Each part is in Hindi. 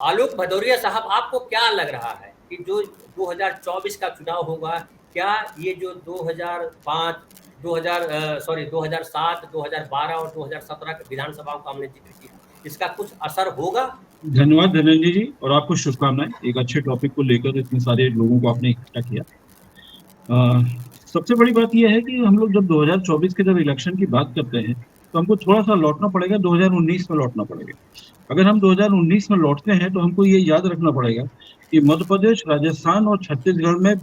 आलोक भदौरिया साहब, आपको क्या लग रहा है कि जो 2024 का चुनाव होगा, क्या ये जो 2005, 2007, 2012 और 2017 के विधानसभाओं का हमने जिक्र किया, इसका कुछ असर होगा? धन्यवाद धनंजय जी, और आपको शुभकामनाएं। एक अच्छे टॉपिक को लेकर इतने सारे लोगों को आपने इकट्ठा किया। अ, सबसे बड़ी बात यह है कि हम लोग जब 2024 के जब इलेक्शन की बात करते हैं तो हमको थोड़ा सा लौटना पड़ेगा, 2019 में लौटना पड़ेगा। अगर हम 2019 में लौटते हैं तो हमको ये याद रखना पड़ेगा कि मध्य प्रदेश, राजस्थान और छत्तीसगढ़ में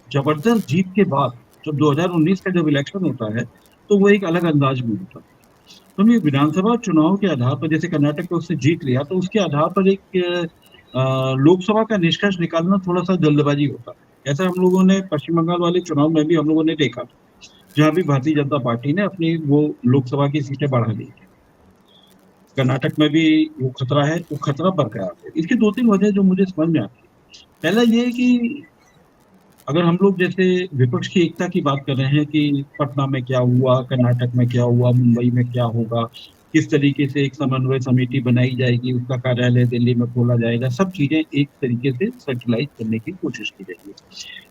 जबरदस्त जीत के बाद जब 2019 का जब इलेक्शन होता है तो वो एक अलग अंदाज में होता है। तो हम ये विधानसभा चुनाव के आधार पर, जैसे कर्नाटक में उसने जीत लिया, तो उसके आधार पर एक लोकसभा का निष्कर्ष निकालना थोड़ा सा जल्दबाजी होता है। ऐसा हम लोगों ने पश्चिम बंगाल वाले चुनाव में भी हम लोगों ने देखा था, जहां भी भारतीय जनता पार्टी ने अपनी वो लोकसभा की सीटें बढ़ा दी। कर्नाटक में भी वो खतरा है, वो खतरा बरकरार है। इसकी दो तीन वजह जो मुझे समझ में आती है। पहला ये है कि अगर हम लोग जैसे विपक्ष की एकता की बात कर रहे हैं कि पटना में क्या हुआ, कर्नाटक में क्या हुआ, मुंबई में क्या होगा, किस तरीके से एक समन्वय समिति बनाई जाएगी, उसका कार्यालय दिल्ली में खोला जाएगा, सब चीजें एक तरीके से सेंट्रलाइज करने की कोशिश की जाएगी।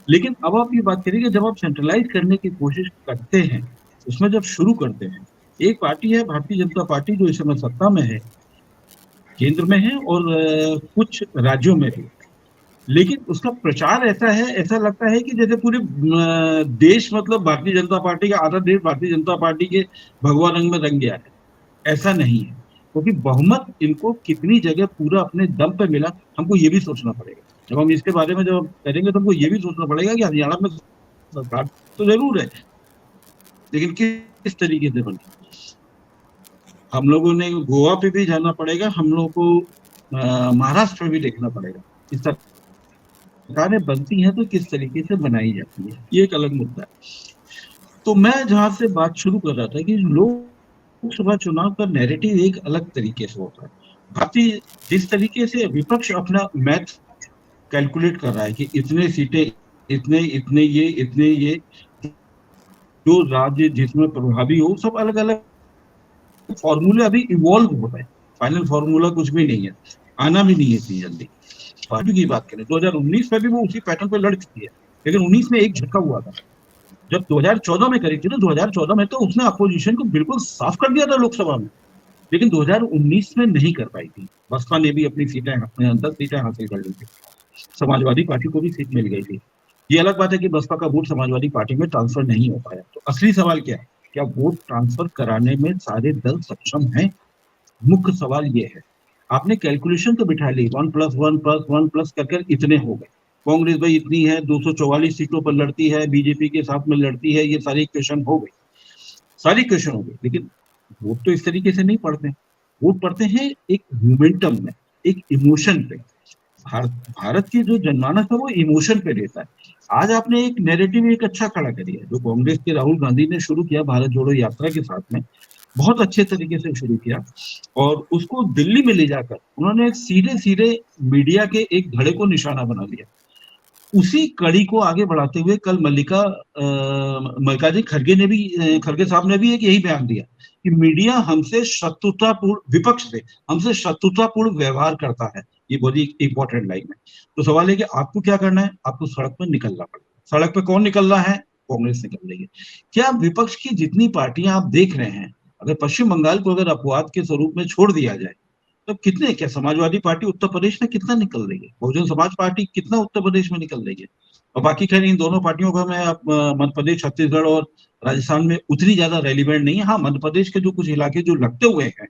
लेकिन अब आप ये बात करिए, जब आप सेंट्रलाइज करने की कोशिश करते हैं, उसमें जब शुरू करते हैं, एक पार्टी है भारतीय जनता पार्टी जो इस समय सत्ता में है, केंद्र में है और कुछ राज्यों में भी। लेकिन उसका प्रचार ऐसा है, ऐसा लगता है कि जैसे पूरे देश, मतलब भारतीय जनता पार्टी का आधा देश भारतीय जनता पार्टी के भगवा रंग में रंग गया है। ऐसा नहीं है, क्योंकि बहुमत इनको कितनी जगह पूरा अपने दम पे मिला, हमको ये भी सोचना पड़ेगा। जब हम इसके बारे में जब करेंगे तो हमको ये भी सोचना पड़ेगा कि हरियाणा में सरकार तो जरूर है, लेकिन किस तरीके से बनी। हम लोगों ने गोवा पे भी जाना पड़ेगा, हम लोगों को महाराष्ट्र में भी देखना पड़ेगा। इस सरकारें बनती हैं तो किस तरीके से बनाई जाती है, ये एक अलग मुद्दा है। तो मैं जहां से बात शुरू कर रहा था कि लोकसभा चुनाव का नैरेटिव एक अलग तरीके से होता है। भारतीय जिस तरीके से विपक्ष अपना मैथ कैलकुलेट कर रहा है कि इतने सीटें, इतने इतने ये, इतने ये, जो राज्य जिसमें प्रभावी हो, सब अलग अलग फॉर्मूले अभी इवॉल्व हो रहे हैं। फाइनल फॉर्मूला कुछ भी नहीं है, आना भी नहीं है इतनी जल्दी। पार्टी की बात करें 2019 में भी वो उसी पैटर्न पर लड़ चुकी है, लेकिन 19 में एक झटका हुआ था। जब 2014 में करी थी ना, 2014 में तो उसने अपोजिशन को बिल्कुल साफ कर दिया था लोकसभा में, लेकिन 2019 में नहीं कर पाई थी। बसपा ने भी अपनी सीटें 10 सीटें हासिल कर ली थी, समाजवादी पार्टी को भी सीट मिल गई थी। ये अलग बात है कि बसपा का वोट समाजवादी पार्टी में ट्रांसफर नहीं हो पाया। तो असली सवाल क्या है, क्या वोट ट्रांसफर कराने में सारे दल सक्षम हैं? मुख्य सवाल ये है। आपने कैलकुलेशन तो बिठा ली, 1+1+1+ कर इतने हो गए। कांग्रेस भाई इतनी है, 244 सीटों पर लड़ती है, बीजेपी के साथ में लड़ती है, ये सारी इक्वेशन हो गई, सारी इक्वेशन हो गई। लेकिन वोट तो इस तरीके से नहीं पड़ते। वोट पड़ते हैं एक मोमेंटम में, एक इमोशन पे। भारत की जो जनमानस है वो इमोशन पे रहता है। आज आपने एक नैरेटिव एक अच्छा खड़ा करी है, जो कांग्रेस के राहुल गांधी ने शुरू किया भारत जोड़ो यात्रा के साथ में, बहुत अच्छे तरीके से शुरू किया। और उसको दिल्ली में ले जाकर उन्होंने सीधे सीधे मीडिया के एक धड़े को निशाना बना लिया। उसी कड़ी को आगे बढ़ाते हुए कल मल्लिकार्जुन खड़गे ने भी, खड़गे साहब ने भी एक यही बयान दिया कि मीडिया हमसे शत्रुतापूर्ण, विपक्ष से हमसे शत्रुतापूर्ण व्यवहार करता है। ये बहुत ही इंपॉर्टेंट लाइन है। तो सवाल है कि आपको क्या करना है, आपको सड़क पर निकलना पड़ेगा। सड़क पर कौन निकल रहा है? कांग्रेस निकल रही है। क्या विपक्ष की जितनी पार्टियां आप देख रहे हैं, अगर पश्चिम बंगाल को अगर अपवाद के स्वरूप में छोड़ दिया जाए, तो कितने, क्या समाजवादी पार्टी उत्तर प्रदेश में कितना निकल रही है, बहुजन समाज पार्टी कितना उत्तर प्रदेश में निकल रही है। और बाकी खैर इन दोनों पार्टियों का मैं मध्य प्रदेश, छत्तीसगढ़ और राजस्थान में उतनी ज्यादा रेलिवेंट नहीं है। हाँ, मध्य प्रदेश के जो कुछ इलाके जो लगते हुए हैं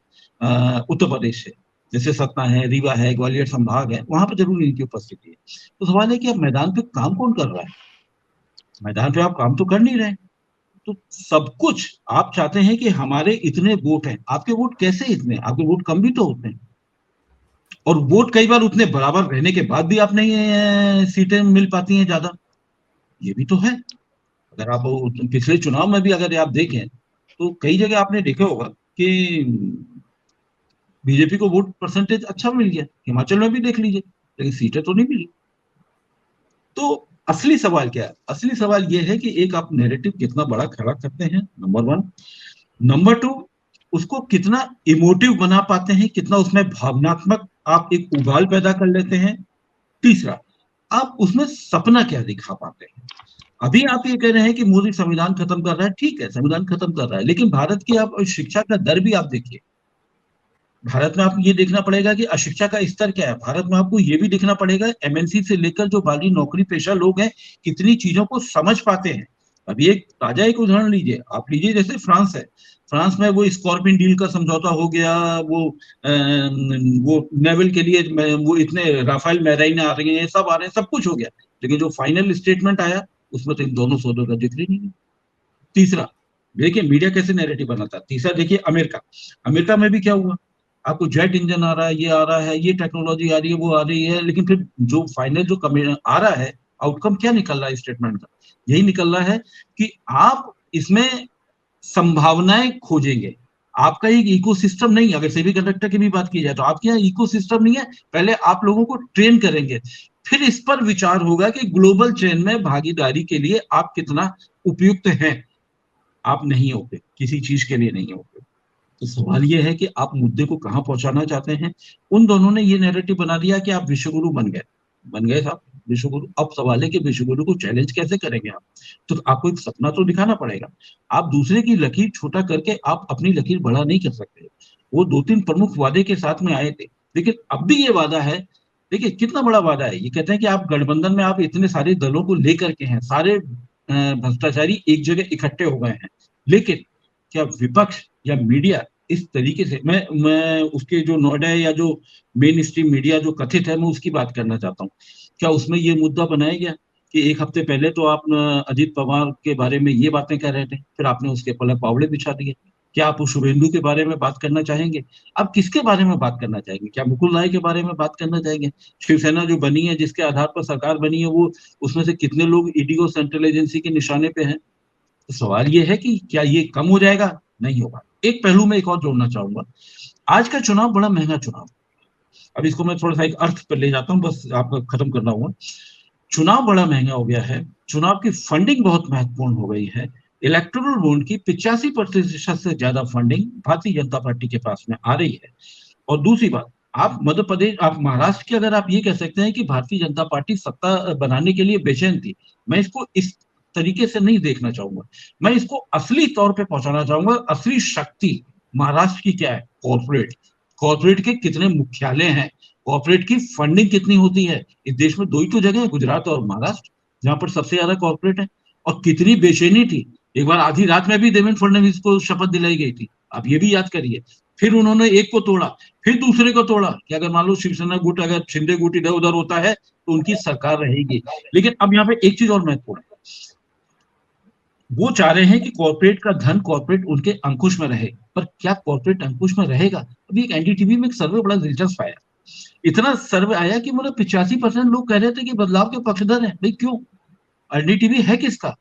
उत्तर प्रदेश से, जैसे सतना है, रीवा है, ग्वालियर संभाग है, वहां पर जरूर इनकी उपस्थिति है। तो सवाल है कि अब मैदान पे काम कौन कर रहा है? मैदान पे आप काम तो कर नहीं रहे। तो सब कुछ आप चाहते हैं कि हमारे इतने वोट हैं। आपके वोट कैसे इतने, आपके वोट कम भी तो होते हैं। और वोट कई बार उतने बराबर रहने के बाद भी आप नहीं सीटें मिल पाती हैं ज्यादा, ये भी तो है। अगर आप पिछले चुनाव में भी अगर आप देखें तो कई जगह आपने देखा होगा कि बीजेपी को वोट परसेंटेज अच्छा मिल गया, हिमाचल में भी देख लीजिए, लेकिन सीटें तो नहीं मिली। तो असली सवाल क्या है? असली सवाल यह है कि एक आप नैरेटिव कितना बड़ा खड़ा करते हैं, नंबर वन। नंबर टू, उसको कितना इमोटिव बना पाते हैं, कितना उसमें भावनात्मक आप एक उबाल पैदा कर लेते हैं। तीसरा, आप उसमें सपना क्या दिखा पाते हैं। अभी आप ये कह रहे हैं कि मोदी संविधान खत्म कर रहा है, ठीक है संविधान खत्म कर रहा है, लेकिन भारत की आप शिक्षा का दर भी आप देखिए। भारत में आपको ये देखना पड़ेगा कि अशिक्षा का स्तर क्या है। भारत में आपको ये भी देखना पड़ेगा एमएनसी से लेकर जो बाकी नौकरी पेशा लोग हैं कितनी चीजों को समझ पाते हैं। अभी एक ताजा एक उदाहरण लीजिए, आप लीजिए जैसे फ्रांस है। फ्रांस में वो स्कॉर्पियन डील का समझौता हो गया, वो नेवल के लिए वो इतने राफेल मैराइन आ रही हैं, सब आ रहे हैं, सब कुछ हो गया, लेकिन जो फाइनल स्टेटमेंट आया उसमें तो इन दोनों सौदों का जिक्र ही नहीं है। तीसरा, देखिए मीडिया कैसे नैरेटिव बनाता है। तीसरा देखिए अमेरिका, अमेरिका में भी क्या हुआ, आपको जेट इंजन आ रहा है, ये आ रहा है, ये टेक्नोलॉजी आ रही है, वो आ रही है, लेकिन फिर जो फाइनल जो आ रहा है आउटकम क्या निकल रहा है स्टेटमेंट का, यही निकल रहा है कि आप इसमें संभावनाएं खोजेंगे। आपका एक इकोसिस्टम नहीं, अगर सेमीकंडक्टर की भी बात की जाए तो आपके यहाँ इकोसिस्टम नहीं है। पहले आप लोगों को ट्रेन करेंगे, फिर इस पर विचार होगा कि ग्लोबल चेन में भागीदारी के लिए आप कितना उपयुक्त हैं। आप नहीं होते, किसी चीज के लिए नहीं होते। तो सवाल ये है कि आप मुद्दे को कहां पहुंचाना चाहते हैं। उन दोनों ने ये नैरेटिव बना दिया कि आप विश्वगुरु बन गए साहब विश्वगुरु। अब सवाल है कि विश्वगुरु को चैलेंज कैसे करेंगे आप। तो आपको एक सपना तो दिखाना पड़ेगा। आप दूसरे की लकीर छोटा करके आप अपनी लकीर बड़ा नहीं कर सकते। वो 2-3 प्रमुख वादे के साथ में आए थे, लेकिन अब भी ये वादा है। देखिए कितना बड़ा वादा है। ये कहते हैं कि आप गठबंधन में आप इतने सारे दलों को लेकर के हैं, सारे भ्रष्टाचारी एक जगह इकट्ठे हो गए हैं, लेकिन क्या विपक्ष या मीडिया इस तरीके से, मैं उसके जो नोएडा या जो मेन स्ट्रीम मीडिया जो कथित है, मैं उसकी बात करना चाहता हूँ। क्या उसमें ये मुद्दा बनाया गया कि एक हफ्ते पहले तो आप अजीत पवार के बारे में ये बातें कर रहे थे, फिर आपने उसके पलक पावड़े बिछा दिए। क्या आप शुभेंदु के बारे में बात करना चाहेंगे? आप किसके बारे में बात करना चाहेंगे? क्या मुकुल राय के बारे में बात करना चाहेंगे? शिवसेना जो बनी है, जिसके आधार पर सरकार बनी है, वो उसमें से कितने लोग ईडी और सेंट्रल एजेंसी के निशाने पे हैं? तो सवाल ये है कि क्या ये कम हो जाएगा? नहीं होगा। एक पहलू में एक और जोड़ना चाहूंगा। आज का चुनाव बड़ा महंगा चुनाव। अब इसको मैं थोड़ा सा एक अर्थ पर ले जाता हूं, बस आपका खत्म करना हुआ। चुनाव बड़ा महंगा हो गया है, चुनाव की फंडिंग बहुत महत्वपूर्ण हो गई है। इलेक्टोरल बॉन्ड की 85% से ज्यादा फंडिंग भारतीय जनता पार्टी के पास में आ रही है। और दूसरी बात, आप मध्य प्रदेश, आप महाराष्ट्र की, अगर आप ये कह सकते हैं कि भारतीय जनता पार्टी सत्ता बनाने के लिए बेचैन थी, मैं इसको इस तरीके से नहीं देखना चाहूंगा। मैं इसको असली तौर पे पहुंचाना चाहूंगा। असली शक्ति महाराष्ट्र की क्या है? कॉर्पोरेट। कॉर्पोरेट के कितने मुख्यालय हैं, कॉर्पोरेट की फंडिंग कितनी होती है। इस देश में दो ही तो जगह है, गुजरात और महाराष्ट्र, जहां पर सबसे ज्यादा कॉर्पोरेट है। और कितनी बेचैनी थी, एक बार आधी रात में भी देवेंद्र फडणवीस को शपथ दिलाई गई थी, आप ये भी याद करिए। फिर उन्होंने एक को तोड़ा, फिर दूसरे को तोड़ा कि अगर मान लो शिवसेना गुट, अगर शिंदे गुट इधर उधर होता है तो उनकी सरकार रहेगी। लेकिन अब यहाँ पे एक चीज और महत्वपूर्ण है, वो चाह रहे हैं कि कॉर्पोरेट का धन, कॉर्पोरेट उनके अंकुश में रहे। पर क्या कॉर्पोरेट अंकुश में रहेगा? अभी एक एनडीटीवी में एक सर्वे बड़ा दिलचस्प आया। इतना सर्वे आया कि मतलब 85% लोग कह रहे थे कि बदलाव के पक्षधर हैं। भाई क्यों? एनडीटीवी है किसका?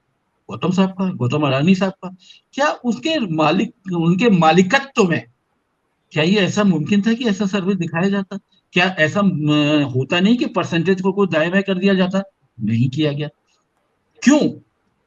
गौतम साहब का, गौतम अडानी साहब का। क्या उसके मालिक, उनके मालिकत्व में, क्या ये ऐसा मुमकिन था कि ऐसा सर्वे दिखाया जाता? क्या ऐसा होता नहीं कि परसेंटेज को कोई दाएं बाएं कर दिया जाता? नहीं किया गया। क्यों?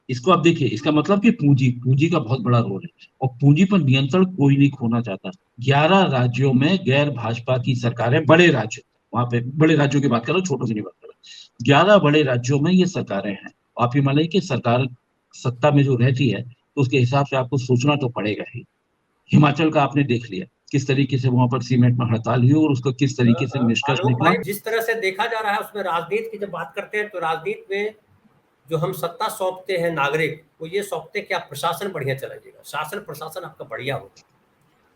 इसको आप देखिए, इसका मतलब कि पूंजी, पूंजी का बहुत बड़ा रोल है, और पूंजी पर नियंत्रण कोई नहीं खोना चाहता। 11 राज्यों में गैर भाजपा की सरकारें, बड़े राज्य, वहां पे बड़े राज्यों की बात करो, छोटों की नहीं बात करो, 11 बड़े राज्यों में ये सरकारें हैं। आप ये मान कि सरकार सत्ता में जो रहती है तो उसके हिसाब से आपको सोचना तो पड़ेगा ही। हिमाचल का आपने देख लिया किस तरीके से वहां पर सीमेंट में हड़ताल हुई और उसका किस तरीके से निष्कर्ष आलोक निकला। भाई, जिस तरह से देखा जा रहा है उसमें राजनीति की जब बात करते हैं तो राजनीति में जो हम सत्ता सौंपते हैं नागरिक वो ये सौंपते हैं कि आप प्रशासन बढ़िया चलाइएगा, शासन प्रशासन आपका बढ़िया होगा।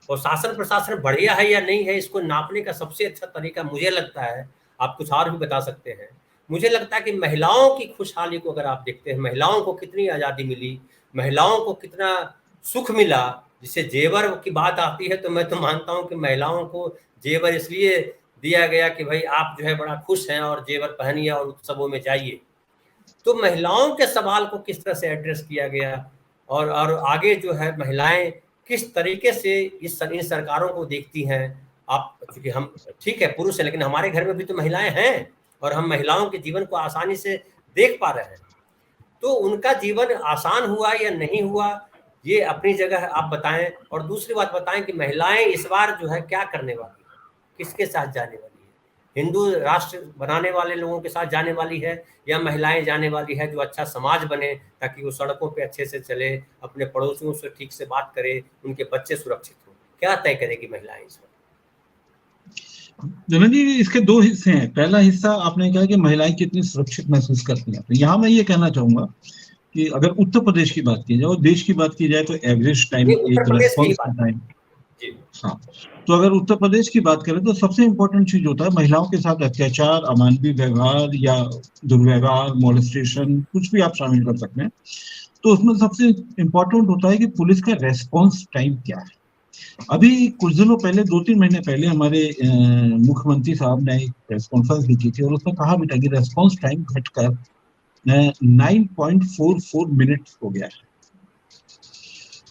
और शासन प्रशासन बढ़िया है या नहीं है, इसको नापने का सबसे अच्छा तरीका मुझे लगता है, आप कुछ और भी बता सकते हैं, मुझे लगता है कि महिलाओं की खुशहाली को अगर आप देखते हैं, महिलाओं को कितनी आज़ादी मिली, महिलाओं को कितना सुख मिला। जिससे जेवर की बात आती है तो मैं तो मानता हूं कि महिलाओं को जेवर इसलिए दिया गया कि भाई आप जो है बड़ा खुश हैं और जेवर पहनिए और उत्सवों में जाइए। तो महिलाओं के सवाल को किस तरह से एड्रेस किया गया, और आगे जो है महिलाएं किस तरीके से इन सरकारों को देखती हैं। आप, क्योंकि हम ठीक है पुरुष हैं, लेकिन हमारे घर में भी तो महिलाएं हैं और हम महिलाओं के जीवन को आसानी से देख पा रहे हैं। तो उनका जीवन आसान हुआ या नहीं हुआ, ये अपनी जगह आप बताएं। और दूसरी बात बताएं कि महिलाएं इस बार जो है क्या करने वाली है, किसके साथ जाने वाली है। हिंदू राष्ट्र बनाने वाले लोगों के साथ जाने वाली है, या महिलाएं जाने वाली है जो अच्छा समाज बने, ताकि वो सड़कों पे अच्छे से चले, अपने पड़ोसियों से ठीक से बात करे, उनके बच्चे सुरक्षित हों? क्या तय करेगी महिलाएं इस वक्त? जनरल जी, इसके दो हिस्से हैं। पहला हिस्सा आपने कहा कि महिलाएं कितनी सुरक्षित महसूस करती हैं, तो यहाँ मैं ये कहना चाहूंगा कि अगर उत्तर प्रदेश की बात की जाए और देश की बात की जाए तो एवरेज टाइम, ये उत्तर एक प्रदेश की ही रेस्पॉन्स का बात टाइम। जी। हाँ, तो अगर उत्तर प्रदेश की बात करें तो सबसे इम्पोर्टेंट चीज होता है महिलाओं के साथ अत्याचार, अमानवीय व्यवहार या दुर्व्यवहार, मोलेस्टेशन, कुछ भी आप शामिल कर सकते हैं। तो उसमें सबसे इम्पोर्टेंट होता है कि पुलिस का रेस्पॉन्स टाइम क्या है। अभी कुछ दिनों पहले, 2-3 महीने पहले, हमारे मुख्यमंत्री साहब ने एक प्रेस कॉन्फ्रेंस भी की थी और उसमें कहा भी था कि रेस्पॉन्स टाइम घटकर 9.44 मिनट हो गया है।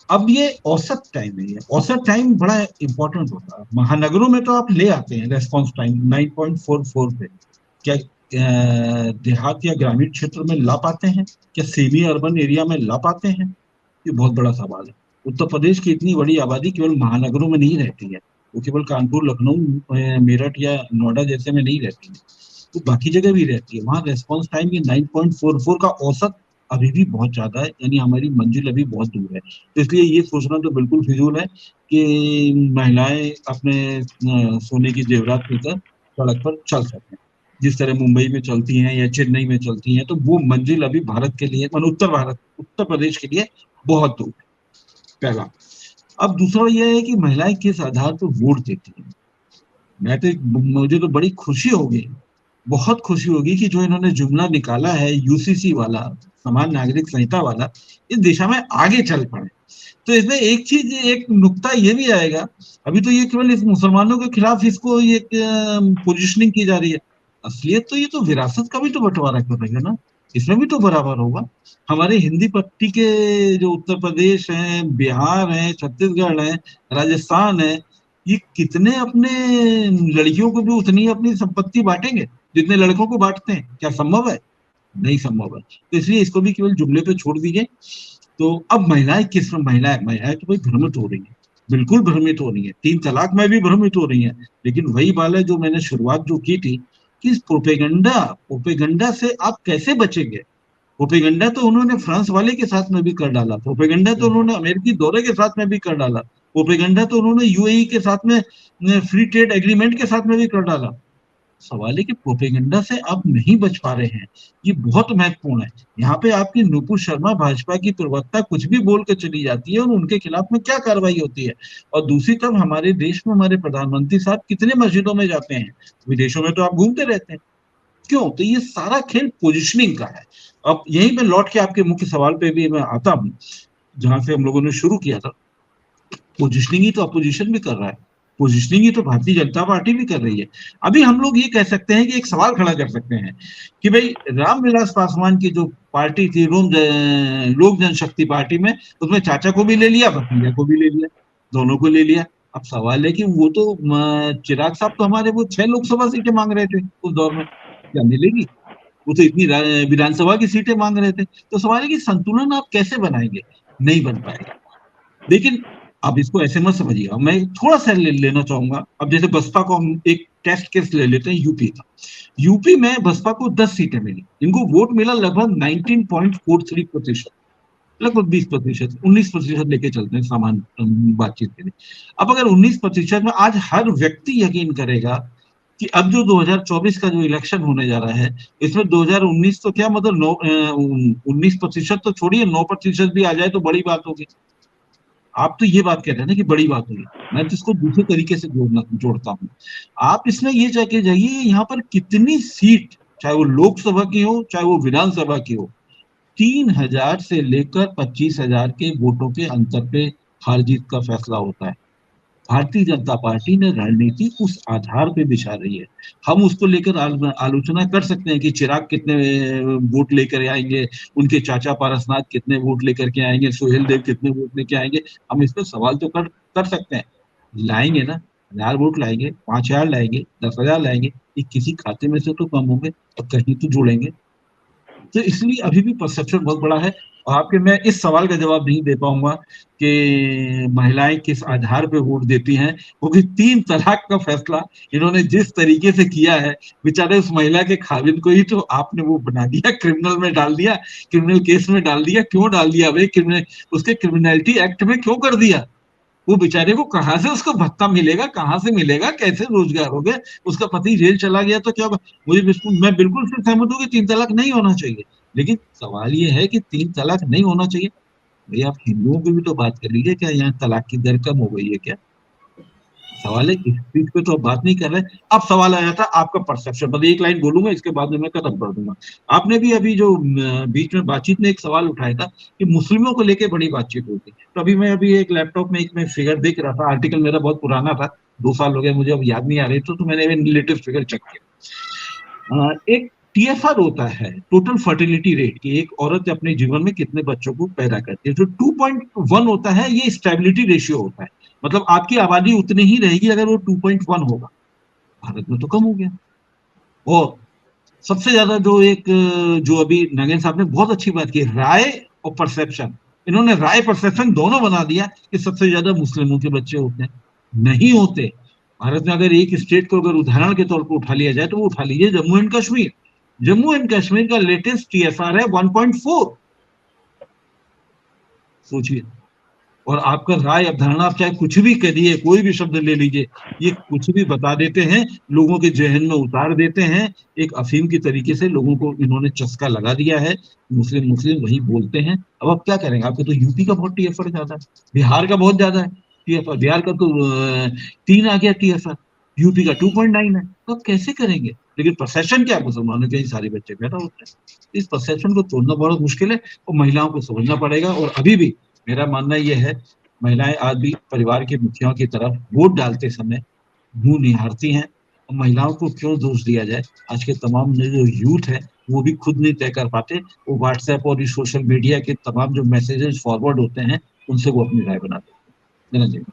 अब ये औसत टाइम है, ये औसत टाइम बड़ा इंपॉर्टेंट होता है। महानगरों में तो आप ले आते हैं रेस्पॉन्स टाइम 9.44 पे, क्या देहात या ग्रामीण क्षेत्र में ला पाते हैं? क्या सेमी अर्बन एरिया में ला पाते हैं? ये बहुत बड़ा सवाल है। उत्तर प्रदेश की इतनी बड़ी आबादी केवल महानगरों में नहीं रहती है, वो केवल कानपुर, लखनऊ, मेरठ या नोएडा जैसे में नहीं रहती है, वो बाकी जगह भी रहती है। वहाँ रेस्पॉन्स टाइम ये 9.44 का औसत अभी भी बहुत ज्यादा है, यानी हमारी मंजिल अभी बहुत दूर है। तो इसलिए ये सोचना तो बिल्कुल फिजूल है कि महिलाएं अपने सोने की जेवरात लेकर सड़क पर चल सकें, जिस तरह मुंबई में चलती हैं या चेन्नई में चलती हैं। तो वो मंजिल अभी भारत के लिए, उत्तर प्रदेश के लिए बहुत दूर है, पहला। अब दूसरा यह है कि महिलाएं किस आधार पर वोट देती हैं। मुझे तो बड़ी खुशी होगी, बहुत खुशी होगी कि जो इन्होंने जुमला निकाला है यूसीसी वाला, समान नागरिक संहिता वाला, इस दिशा में आगे चल पड़े। तो इसमें एक चीज, एक नुक्ता ये भी आएगा, अभी तो ये केवल इस मुसलमानों के खिलाफ इसको ये पोजिशनिंग की जा रही है। असलियत तो ये तो विरासत का भी तो बंटवारा कर रही है ना, इसमें भी तो बराबर होगा। हमारे हिंदी पट्टी के जो उत्तर प्रदेश है, बिहार है, छत्तीसगढ़ है, राजस्थान है, ये कितने अपने लड़कियों को भी उतनी अपनी संपत्ति बांटेंगे जितने लड़कों को बांटते हैं? क्या संभव है? नहीं संभव है। तो इसलिए इसको भी केवल जुमले पे छोड़ दीजिए। तो अब महिलाएं किस, महिलाएं तो भाई भ्रमित हो रही है, बिल्कुल भ्रमित हो रही है, 3 तलाक में भी भ्रमित हो रही है। लेकिन वही बात है जो मैंने शुरुआत जो की थी, कि प्रोपेगंडा प्रोपेगंडा से आप कैसे बचेंगे? प्रोपेगंडा तो उन्होंने फ्रांस वाले के साथ में भी कर डाला, प्रोपेगंडा तो उन्होंने अमेरिकी दौरे के साथ में भी कर डाला, प्रोपेगंडा तो उन्होंने यूएई के साथ में फ्री ट्रेड एग्रीमेंट के साथ में भी कर डाला। सवाल है कि प्रोपेगंडा से आप नहीं बच पा रहे हैं, ये बहुत महत्वपूर्ण है। यहाँ पे आपकी नुपुर शर्मा, भाजपा की प्रवक्ता, कुछ भी बोल के चली जाती है और उनके खिलाफ में क्या कार्रवाई होती है। और दूसरी तरफ हमारे देश में हमारे प्रधानमंत्री साहब कितने मस्जिदों में जाते हैं, विदेशों में तो आप घूमते रहते हैं, क्यों? तो ये सारा खेल पोजिशनिंग का है। अब यहीं पे लौट के आपके मुख्य सवाल पे भी मैं आता हूँ, जहां से हम लोगों ने शुरू किया था। पोजिशनिंग ही तो अपोजिशन भी कर रहा है, पोजिशनिंग ही तो भारतीय जनता पार्टी भी कर रही है। अभी हम लोग ये कह सकते हैं कि एक सवाल खड़ा कर सकते हैं कि भाई रामविलास पासवान की जो पार्टी थी, लोक जनशक्ति पार्टी में, उसमें चाचा को भी ले लिया, भतीजा को भी ले लिया, दोनों को ले लिया। अब सवाल है कि वो तो चिराग साहब तो हमारे वो 6 लोकसभा सीटें मांग रहे थे उस दौर में, क्या मिलेगी? वो तो इतनी विधानसभा की सीटें मांग रहे थे। तो सवाल है कि संतुलन आप कैसे बनाएंगे? नहीं बन पाएगा। लेकिन अब इसको ऐसे मत समझिए, मैं थोड़ा सा लेना चाहूंगा। अब जैसे बसपा को हम एक टेस्ट केस ले लेते हैं, यूपी का। यूपी में बसपा को 10 सीटें मिली, इनको वोट मिला लगभग 19.43%, लगभग 20%, 19% लेके चलते हैं सामान्य बातचीत के लिए। अब अगर 19% में आज हर व्यक्ति यकीन करेगा कि अब जो 2024 का जो इलेक्शन होने जा रहा है, इसमें 2019 तो क्या, मतलब 19% तो छोड़िए, 9% भी आ जाए तो बड़ी बात होगी। आप तो ये बात कह रहे हैं ना कि बड़ी बात होगी, मैं तो इसको दूसरे तरीके से जोड़ता हूँ। आप इसमें ये जाके जाइए, यहाँ पर कितनी सीट, चाहे वो लोकसभा की हो चाहे वो विधानसभा की हो, 3,000 से लेकर 25,000 के वोटों के अंतर पे हार जीत का फैसला होता है। भारतीय जनता पार्टी ने रणनीति उस आधार पे बिछा रही है। हम उसको लेकर आलोचना कर सकते हैं कि चिराग कितने वोट लेकर आएंगे, उनके चाचा पारसनाथ कितने वोट लेकर के आएंगे, सोहेल देव कितने वोट लेके आएंगे। हम इस पर सवाल तो कर सकते हैं। लाएंगे ना, 1,000 वोट लाएंगे, 5,000 लाएंगे, 10,000 लाएंगे, ये किसी खाते में से तो कम होंगे और कहीं तो जुड़ेंगे। तो इसलिए अभी भी परसेप्शन बहुत बड़ा है। और आपके मैं इस सवाल का जवाब नहीं दे पाऊंगा कि महिलाएं किस आधार पे वोट देती हैं, क्योंकि 3 तलाक का फैसला इन्होंने जिस तरीके से किया है, बेचारे उस महिला के खाविंद को ही तो आपने वो बना दिया, क्रिमिनल में डाल दिया, क्रिमिनल केस में डाल दिया। क्यों डाल दिया भाई? क्रिमिनल उसके क्रिमिनलिटी एक्ट में क्यों कर दिया? वो बेचारे को कहां से उसको भत्ता मिलेगा, कहां से मिलेगा, कैसे रोजगार हो गया? उसका पति जेल चला गया तो क्या? मैं बिल्कुल से सहमत हूँ कि 3 तलाक नहीं होना चाहिए, लेकिन सवाल ये है कि 3 तलाक नहीं होना चाहिए। भाई आप हिंदुओं की भी तो बात कर लीजिए, क्या यहाँ तलाक की दर कम हो गई है क्या? सवाल है, इस चीज पे तो अब बात नहीं कर रहे। अब सवाल आया था आपका परसेप्शन, मतलब एक लाइन बोलूंगा, इसके बाद में मैं खत्म कर दूंगा। आपने भी अभी जो बीच में बातचीत में एक सवाल उठाया था कि मुस्लिमों को लेके बड़ी बातचीत होती है, तो अभी मैं एक लैपटॉप में एक मैं फिगर देख रहा था, आर्टिकल मेरा बहुत पुराना था, 2 साल हो गए, मुझे अब याद नहीं आ रही, तो मैंने लेटेस्ट फिगर चेक किया। एक टीएफआर होता है, टोटल फर्टिलिटी रेट, की एक औरत अपने जीवन में कितने बच्चों को पैदा करती है। जो 2.1 होता है, ये स्टेबिलिटी रेशियो होता है, मतलब आपकी आबादी उतनी ही रहेगी अगर वो 2.1 होगा। भारत में तो कम हो गया। और सबसे ज्यादा जो अभी नागेंद्र साहब ने बहुत अच्छी बात की, राय और परसेप्शन, इन्होंने राय परसेप्शन दोनों बना दिया कि सबसे ज्यादा मुस्लिमों के बच्चे होते हैं। नहीं होते। भारत में अगर एक स्टेट को अगर उदाहरण के तौर पर उठा लिया जाए तो वो उठा लीजिए जम्मू एंड कश्मीर। जम्मू एंड कश्मीर का लेटेस्ट टीएफआर है 1.4। सोचिए। और आपका राय अवधारणा, आप चाहे कुछ भी करिए, कोई भी शब्द ले लीजिए, ये कुछ भी बता देते हैं, लोगों के जहन में उतार देते हैं। एक अफीम की तरीके से लोगों को इन्होंने चस्का लगा दिया है। मुस्लिम मुस्लिम वही बोलते हैं। अब आप क्या करेंगे? आपको तो यूपी का बहुत टीएफआर ज्यादा है, बिहार का बहुत ज्यादा है टीएफआर, बिहार का तो 3 आ गया टीएफआर, यूपी का 2.9 है। तो आप कैसे करेंगे? लेकिन परसेप्शन क्या, मुसलमानों के ही सारे बच्चे पैदा होते हैं। इस परसेप्शन को तोड़ना बहुत मुश्किल है और महिलाओं को समझना पड़ेगा। और अभी भी मेरा मानना यह है, महिलाएं आज भी परिवार के मुखियाओं की तरफ वोट डालते समय मुंह निहारती हैं। और महिलाओं को क्यों दोष दिया जाए? आज के तमाम जो यूथ है वो भी खुद नहीं तय कर पाते, वो व्हाट्सएप और सोशल मीडिया के तमाम जो मैसेजेस फॉरवर्ड होते हैं उनसे वो अपनी राय बनाते हैं।